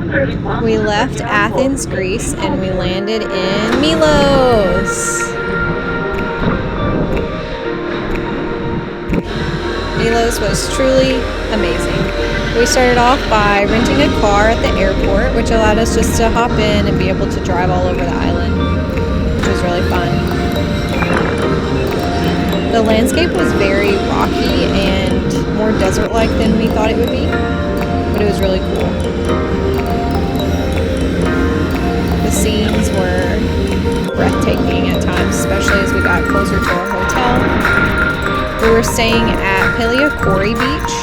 We left Athens, Greece, and we landed in Milos. Milos was truly amazing. We started off by renting a car at the airport, which allowed us just to hop in and be able to drive all over the island, which was really fun. The landscape was very rocky and more desert-like than we thought it would be, but it was really cool. The scenes were breathtaking at times, especially as we got closer to our hotel. We were staying at Peliakori Beach.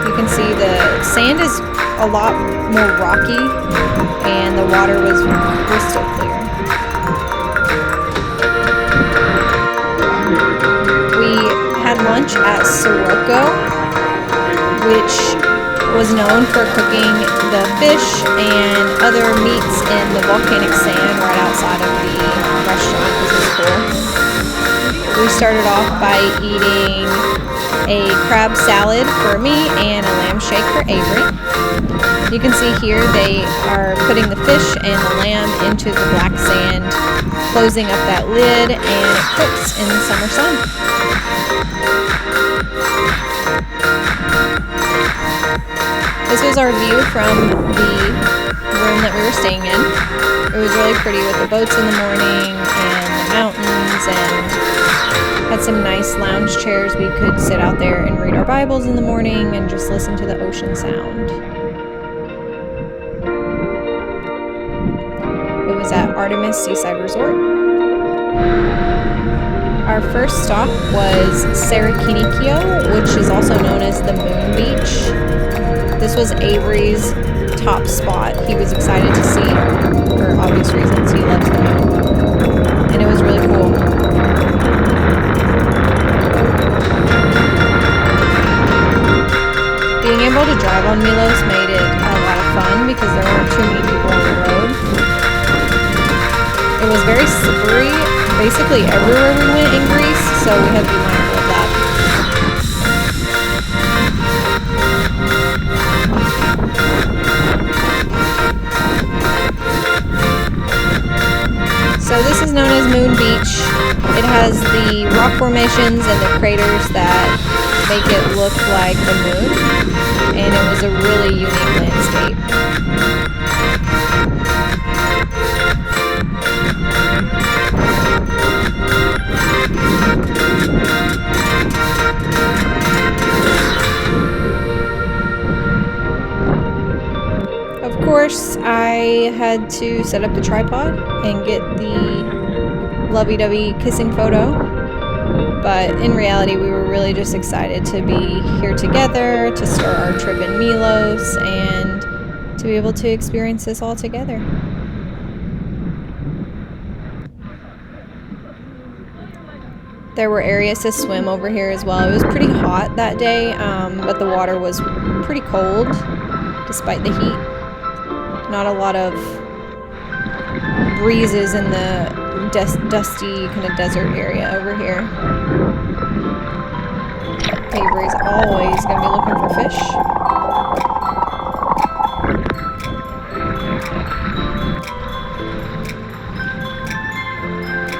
You can see the sand is a lot more rocky and the water was crystal clear. We had lunch at Sirocco, which was known for cooking the fish and other meats in the volcanic sand right outside of the restaurant, which was cool. We started off by eating a crab salad for me and a lamb shake for Avery. You can see here they are putting the fish and the lamb into the black sand, closing up that lid, and it cooks in the summer sun. This was our view from the room that we were staying in. It was really pretty with the boats in the morning and the mountains, and had some nice lounge chairs. We could sit out there and read our Bibles in the morning and just listen to the ocean sound. It was at Artemis Seaside Resort. Our first stop was Sarakiniko, which is also known as the Moon Beach. This was Avery's top spot. He was excited to see, for obvious reasons. He loves the moon. And it was really cool. Being able to drive on Milos made it a lot of fun because there weren't too many people on the road. It was very slippery basically everywhere we went in Greece, so we had to be mindful of that. So this is known as Moon Beach. It has the rock formations and the craters that make it look like the moon, and it was a really unique landscape. Of course, I had to set up the tripod and get the lovey-dovey kissing photo. But in reality, we were really just excited to be here together, to start our trip in Milos, and to be able to experience this all together. There were areas to swim over here as well. It was pretty hot that day, but the water was pretty cold despite the heat. Not a lot of breezes in the dusty kind of desert area over here. Avery's always going to be looking for fish.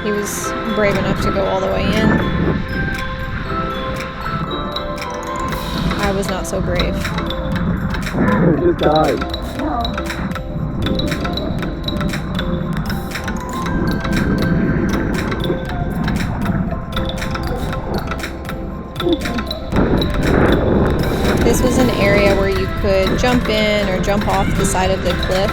He was brave enough to go all the way in. I was not so brave. Just died. This was an area where you could jump in or jump off the side of the cliff,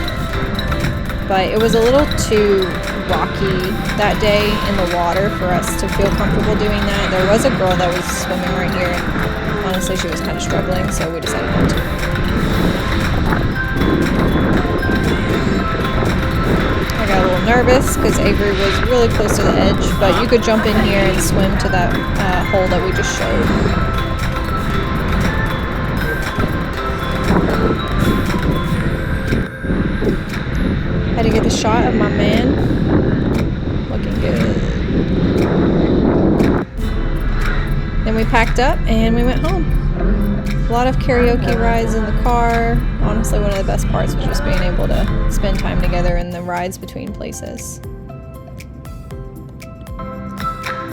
but it was a little too rocky that day in the water for us to feel comfortable doing that. There was a girl that was swimming right here, and honestly she was kind of struggling, so we decided not to. I got a little nervous because Avery was really close to the edge, but you could jump in here and swim to that hole that we just showed. Had to get the shot of my man. Looking good. Then we packed up and we went home. A lot of karaoke rides in the car, honestly, one of the best parts was just being able to spend time together in the rides between places.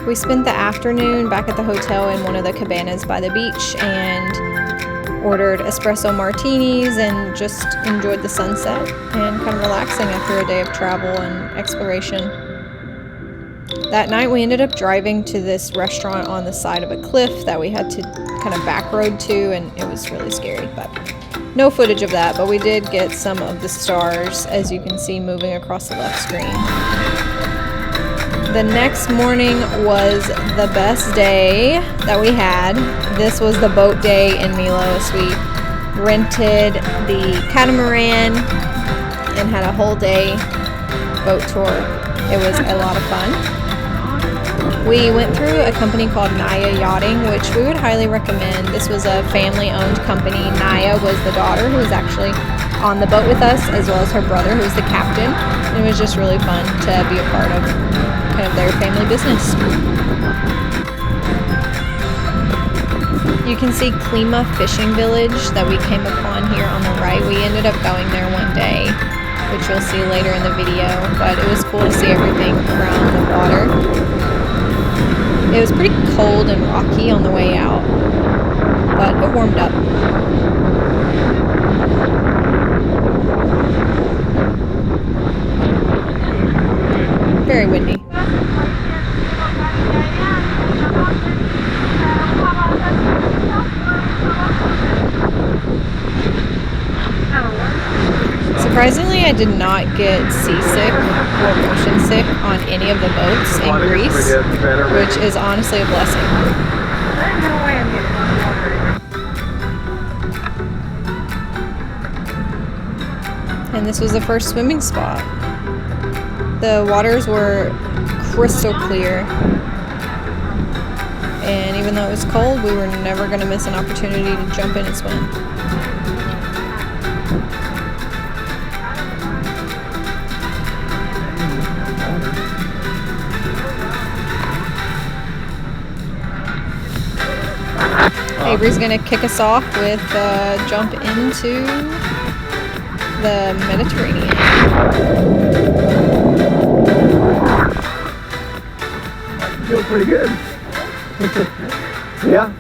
We spent the afternoon back at the hotel in one of the cabanas by the beach and ordered espresso martinis and just enjoyed the sunset and kind of relaxing after a day of travel and exploration. That night we ended up driving to this restaurant on the side of a cliff that we had to kind of back road to, and it was really scary, but no footage of that, but we did get some of the stars, as you can see, moving across the left screen. The next morning was the best day that we had. This was the boat day in Milos. We rented the catamaran and had a whole day boat tour. It was a lot of fun. We went through a company called Naya Yachting, which we would highly recommend. This was a family-owned company. Naya was the daughter who was actually on the boat with us, as well as her brother, who was the captain. And it was just really fun to be a part of kind of their family business. You can see Klima Fishing Village that we came upon here on the right. We ended up going there one day, which you'll see later in the video, but it was cool to see everything from the water. It was pretty cold and rocky on the way out, but it warmed up. Very windy. Surprisingly, I did not get seasick or motion sick on any of the boats in Greece, which is honestly a blessing. And this was the first swimming spot. The waters were crystal clear, and even though it was cold, we were never going to miss an opportunity to jump in and swim. Avery's going to kick us off with a jump into the Mediterranean. Feels pretty good. Yeah.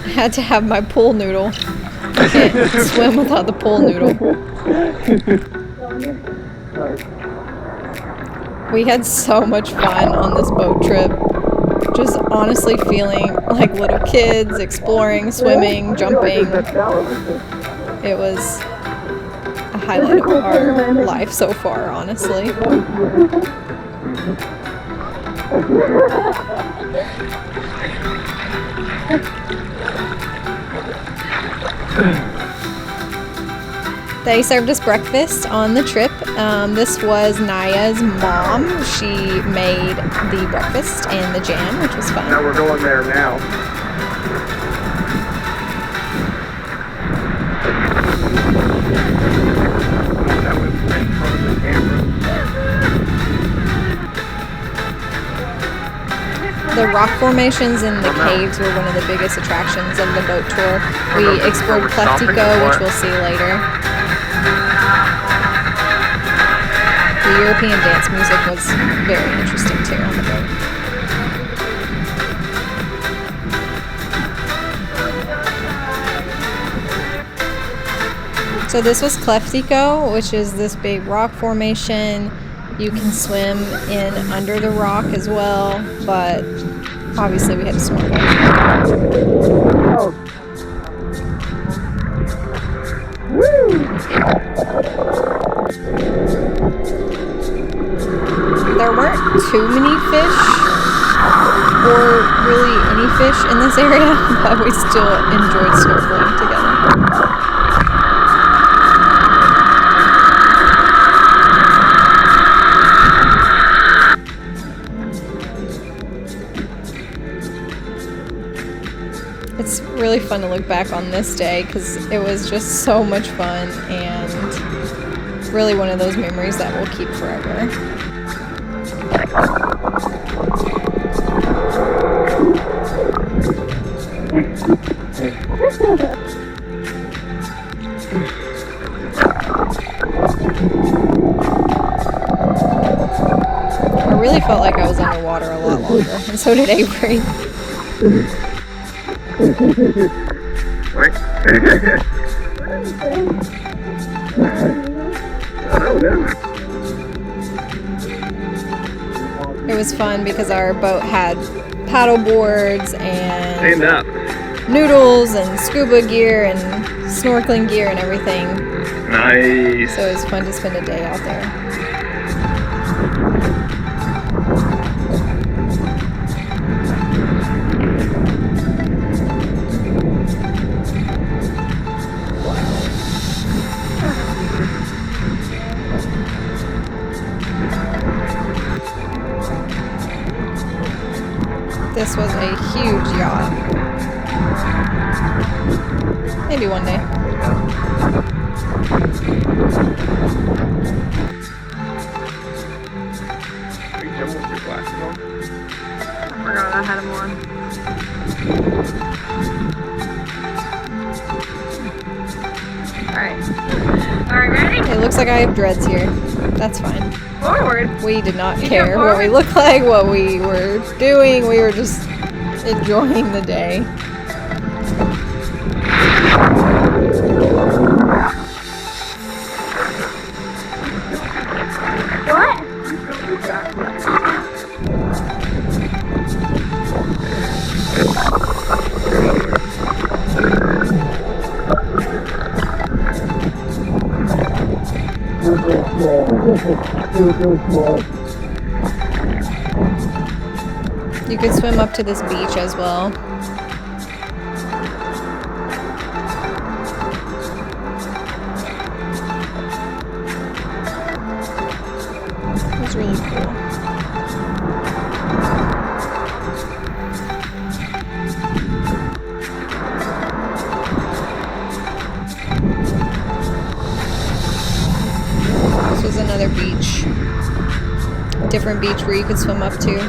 I had to have my pool noodle. I can't swim without the pool noodle. We had so much fun on this boat trip. Just honestly feeling like little kids, exploring, swimming, jumping. It was a highlight of our life so far, honestly. They served us breakfast on the trip. This was Naya's mom. She made the breakfast and the jam, which was fun. Now we're going there now. The rock formations in the caves were one of the biggest attractions of the boat tour. We explored Kleftiko, which we'll see later. The European dance music was very interesting too on the boat. So this was Kleftiko, which is this big rock formation. You can swim in under the rock as well, but obviously we had to snorkel. Oh. Woo! There weren't too many fish, or really any fish in this area, but we still enjoyed snorkeling together. It's really fun to look back on this day because it was just so much fun and really one of those memories that we'll keep forever. I really felt like I was underwater a lot longer, and so did Avery. It was fun because our boat had paddle boards and noodles and scuba gear and snorkeling gear and everything. Nice. So it was fun to spend a day out there. This was a huge yacht. Maybe one day. Are you done with your glasses on? I forgot I had them on. Alright, ready? It looks like I have dreads here. That's fine. Forward. We did not You care go what we forward. looked like, what we were doing. We were just enjoying the day. What? You could swim up to this beach as well. It was really cool. This was another beach. Different beach where you could swim up to.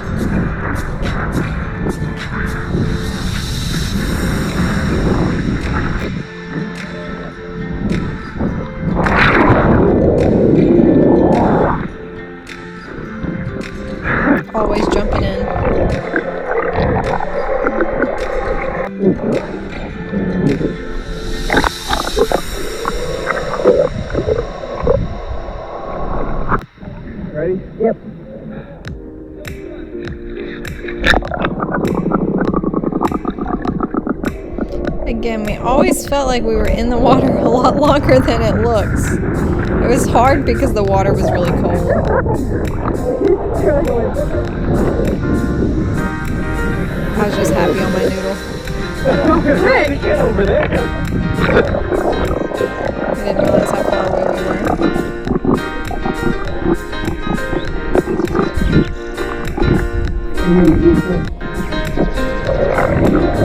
Always jumping in. Ready? Yep. Again, we always felt like we were in the water a lot longer than it looks. It was hard because the water was really cold. I was just happy on my noodle. Hey! Get over there. I didn't realize how far away we were.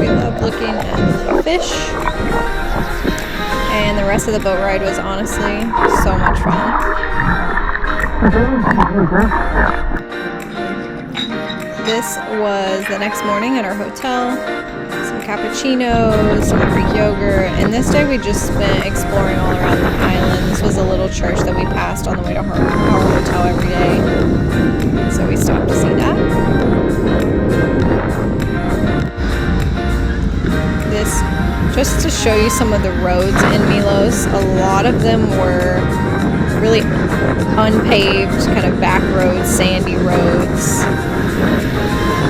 We loved looking at the fish. And the rest of the boat ride was honestly so much fun. This was the next morning at our hotel. Some cappuccinos, some Greek yogurt, and this day we just spent exploring all around the island. This was a little church that we passed on the way to our hotel every day. So we stopped to see that. This, just to show you some of the roads in Milos, a lot of them were really unpaved, kind of back roads, sandy roads.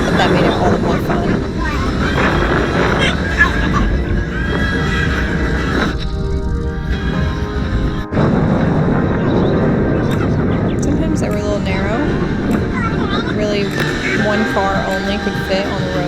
But that made it all the more fun. Sometimes they were a little narrow. Really, one car only could fit on the road.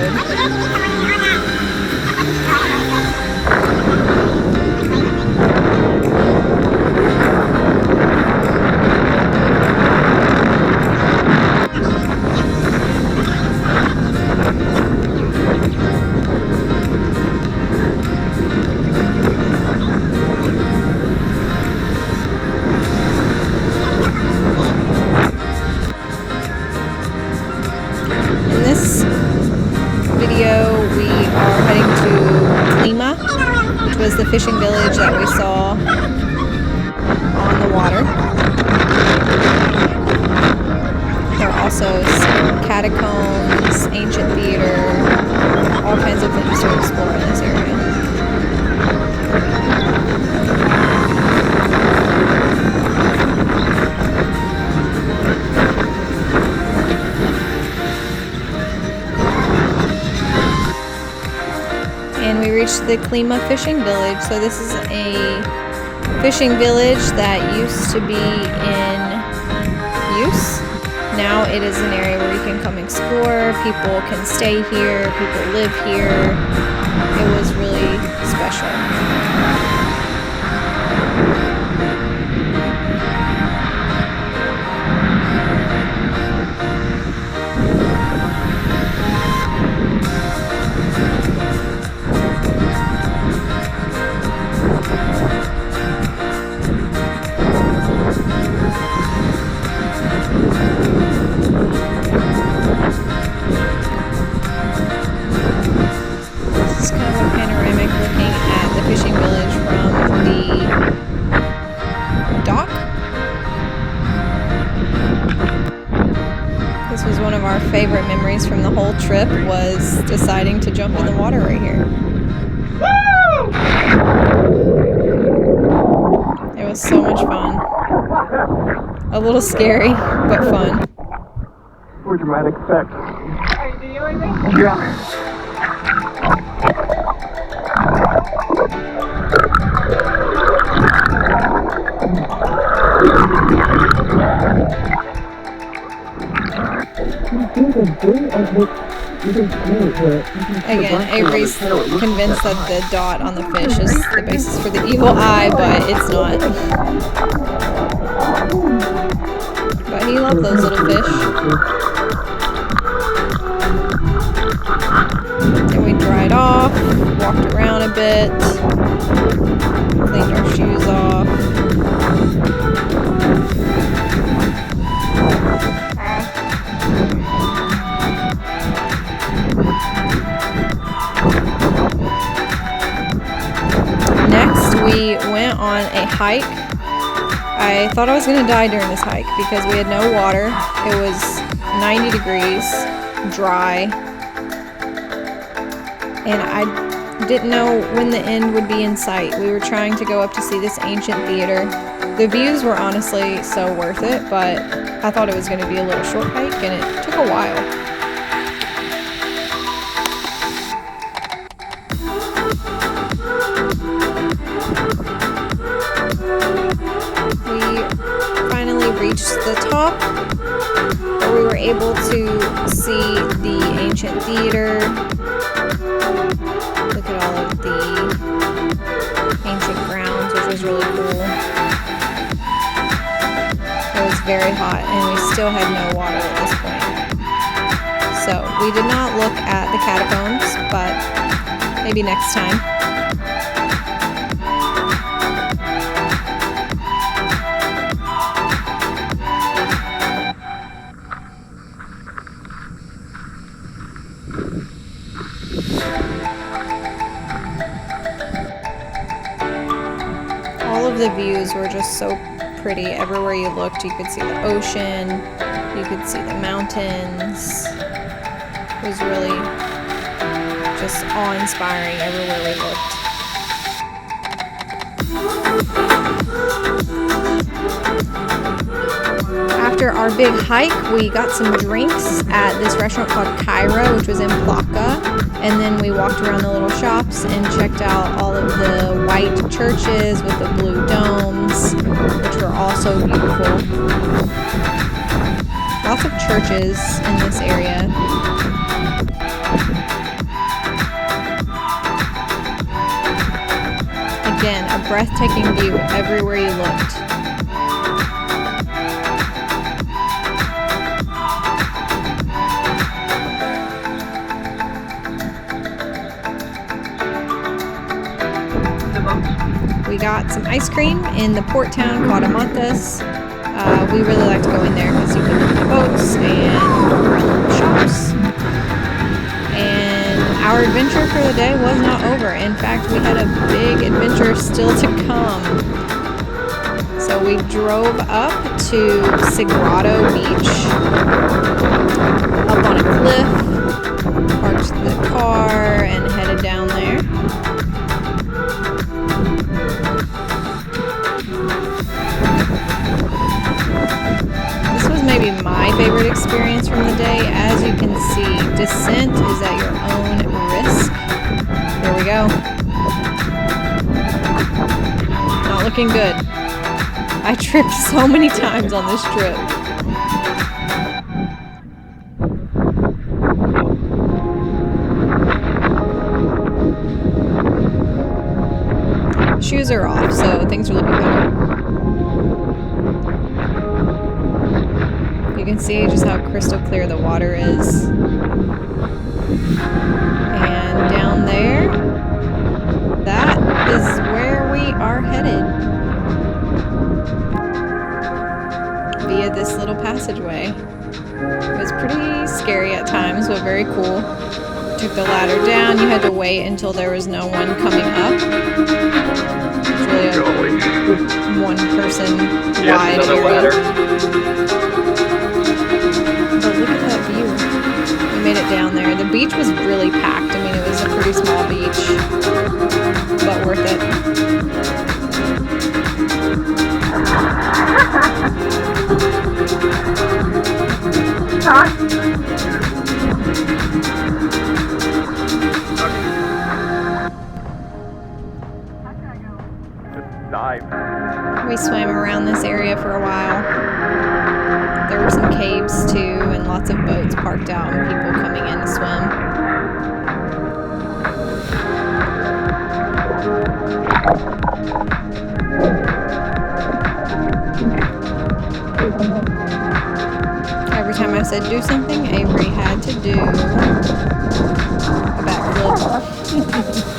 reached the Klima fishing village. So this is a fishing village that used to be in use. Now it is an area where you can come explore. People can stay here. People live here. It was really special. Favorite memories from the whole trip was deciding to jump in the water right here. It was so much fun. A little scary, but fun. For dramatic effect. Are you doing anything? Yeah. Again, Avery's convinced that the dot on the fish is the basis for the evil eye, but it's not. But he loved those little fish. And we dried off, walked around a bit, cleaned our shoes off. We went on a hike. I thought I was going to die during this hike because we had no water. It was 90 degrees, dry, and I didn't know when the end would be in sight. We were trying to go up to see this ancient theater. The views were honestly so worth it, but I thought it was going to be a little short hike, and it took a while. Reached the top where we were able to see the ancient theater. Look at all of the ancient grounds, which was really cool. It was very hot and we still had no water at this point. So we did not look at the catacombs, but maybe next time. The views were just so pretty. Everywhere you looked, you could see the ocean, you could see the mountains. It was really just awe-inspiring everywhere we looked. After our big hike, we got some drinks at this restaurant called Kyra, which was in Plaka. And then we walked around the little shops and checked out all of the white churches with the blue domes, which were also beautiful. Lots of churches in this area. Again, a breathtaking view everywhere you looked. We got some ice cream in the port town called Amantas. We really like to go in there because you can look at boats and shops. And our adventure for the day was not over. In fact, we had a big adventure still to come. So we drove up to Sagrado Beach, up on a cliff, parked the car, and headed down there. Maybe my favorite experience from the day. As you can see, descent is at your own risk. Here we go. looking good. I tripped so many times on this trip. Shoes are off, so things are looking better. You can see just how crystal clear the water is. And down there, that is where we are headed. Via this little passageway. It was pretty scary at times, but very cool. Took the ladder down. You had to wait until there was no one coming up. It's really a one-person wide area. Ladder. But look at that view. We made it down there. The beach was really packed. I mean, it was a pretty small beach, but worth it. Dive. We swam around this area for a while. There were some caves too, and lots of boats parked out and people coming in to swim. Every time I said do something, Avery had to do a backflip.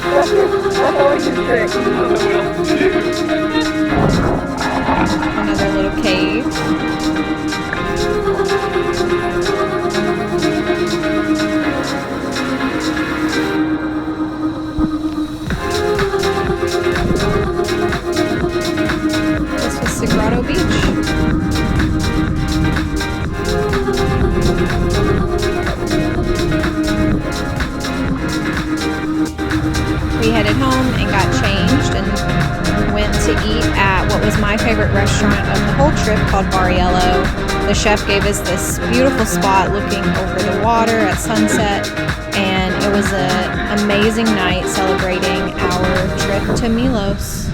That's always a trick. Another little cave. This was Sagrado Beach. We headed home and got changed and went to eat at what was my favorite restaurant of the whole trip, called Bariello. The chef gave us this beautiful spot looking over the water at sunset, and it was an amazing night celebrating our trip to Milos.